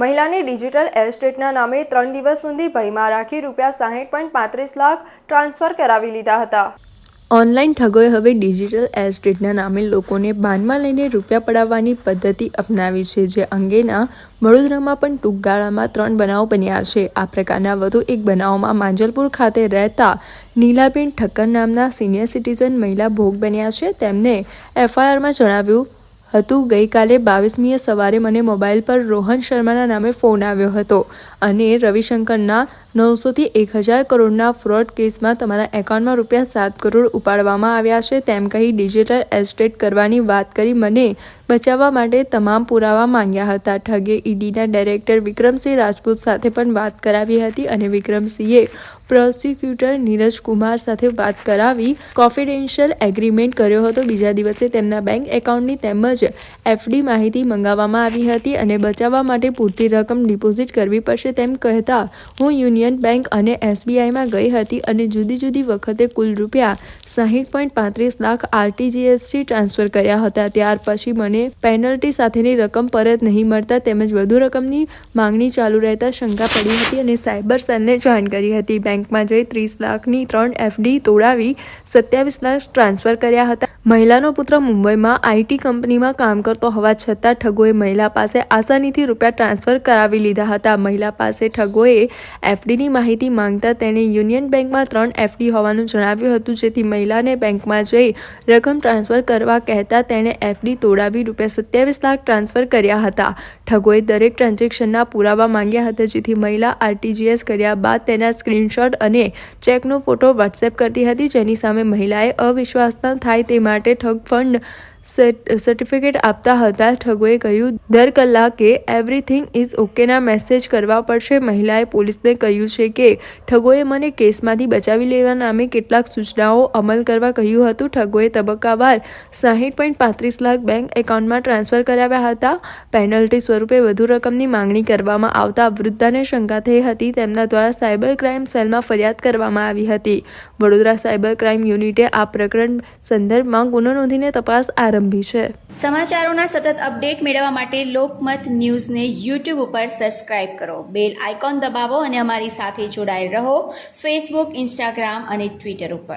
મહિલાને ડિજિટલ એસ્ટેટના નામે 3 દિવસ સુધી ભયમાં રાખી ₹60.35 લાખ ટ્રાન્સફર કરાવી લીધા હતા। ઓનલાઈન ઠગોએ હવે ડિજિટલ એસ્ટેટના નામે લોકોને બાનમાં લઈને રૂપિયા પડાવવાની પદ્ધતિ અપનાવી છે, જે અંગેના વડોદરામાં પણ ટૂંક ગાળામાં 3 બનાવો બન્યા છે। આ પ્રકારના વધુ એક બનાવમાં માંજલપુર ખાતે રહેતા નીલાબેન ઠક્કર નામના સિનિયર સિટીઝન મહિલા ભોગ બન્યા છે। તેમને એફઆઈઆરમાં જણાવ્યું હતું, ગઈકાલે 22મીએ સવારે મને મોબાઈલ પર રોહન શર્માના નામે ફોન આવ્યો હતો અને રવિશંકરના 900 થી 1000 કરોડના ફ્રોડ કેસમાં તમારા એકાઉન્ટમાં ₹7 કરોડ ઉપાડવામાં આવ્યા છે તેમ કહી ડિજિટલ એસ્ટેટ કરવાની વાત કરી મને બચાવવા માટે તમામ પુરાવા માંગ્યા હતા। ઠગે ઈડીના ડાયરેક્ટર વિક્રમસિંહ રાજપૂત સાથે પણ વાત કરાવી હતી અને વિક્રમસિંહે પ્રોસિક્યુટર નીરજ કુમાર સાથે વાત કરાવી કોન્ફિડેન્શિયલ એગ્રીમેન્ટ કર્યો હતો। બીજા દિવસે તેમના બેંક એકાઉન્ટની તેમજ એફડી માહિતી મંગાવવામાં આવી હતી અને બચાવવા માટે પૂરતી રકમ ડિપોઝિટ કરવી પડશે તેમ કહેતા હું યુનિયન બેંક અને એસબીઆઈમાં ગઈ હતી અને જુદી જુદી વખતે કુલ ₹60.35 લાખ આરટીજીએસથી ટ્રાન્સફર કર્યા હતા। ત્યાર પછી મને પેનલ્ટી સાથેની રકમ પરત નહીં મળતા તેમજ વધુ રકમની માંગણી ચાલુ રહેતા શંકા પડી હતી અને સાયબર સેલને જાણ કરી હતી। બેંકમાં જઈ 30 લાખની 3 એફડી તોડાવી 27 લાખ ટ્રાન્સફર કર્યા હતા। મહિલાનો પુત્ર મુંબઈમાં આઈટી કંપનીમાં કામ કરતો હોવા છતાં ઠગોએ મહિલા પાસે આસાનીથી રૂપિયા ટ્રાન્સફર કરાવી લીધા હતા। મહિલા પાસે ઠગોએ એફડીની માહિતી માંગતા તેણે યુનિયન બેંકમાં 3 એફડી હોવાનું જણાવ્યું હતું, જેથી મહિલાને બેંકમાં જઈ રકમ ટ્રાન્સફર કરવા કહેતા તેણે એફડી તોડાવી ₹27 લાખ ટ્રાન્સફર કર્યા હતા। ઠગોએ દરેક ટ્રાન્ઝેક્શનના પુરાવા માંગ્યા હતા, જેથી મહિલા આરટીજીએસ કર્યા બાદ તેના સ્ક્રીનશોટ અને ચેકનો ફોટો વોટ્સએપ કરતી હતી, જેની સામે મહિલાએ અવિશ્વાસ ન થાય તે માટે ઠગ ફંડ સર્ટિફિકેટ આપતા હતા। ઠગોએ કહ્યું, દર કલાકે એવરીથિંગ ઇઝ ઓકેના મેસેજ કરવા પડશે। મહિલાએ પોલીસને કહ્યું છે કે ઠગોએ મને કેસમાંથી બચાવી લેવા નામે કેટલાક સૂચનાઓ અમલ કરવા કહ્યું હતું। ઠગોએ તબક્કાવાર 60.35 લાખ બેંક એકાઉન્ટમાં ટ્રાન્સફર કરાવ્યા હતા। પેનલ્ટી સ્વરૂપે વધુ રકમની માંગણી કરવામાં આવતા વૃદ્ધાને શંકા થઈ હતી। તેમના દ્વારા સાયબર ક્રાઇમ સેલમાં ફરિયાદ કરવામાં આવી હતી। વડોદરા સાયબર ક્રાઇમ યુનિટે આ પ્રકરણ સંદર્ભમાં ગુનો નોંધીને તપાસ આરંભી છે। સમાચારોના સતત અપડેટ મેળવવા માટે લોકમત ન્યૂઝને યુટ્યુબ ઉપર સબસ્ક્રાઇબ કરો, બેલ આઇકોન દબાવો અને અમારી સાથે જોડાયેલ રહો ફેસબુક, ઇન્સ્ટાગ્રામ અને ટ્વિટર ઉપર।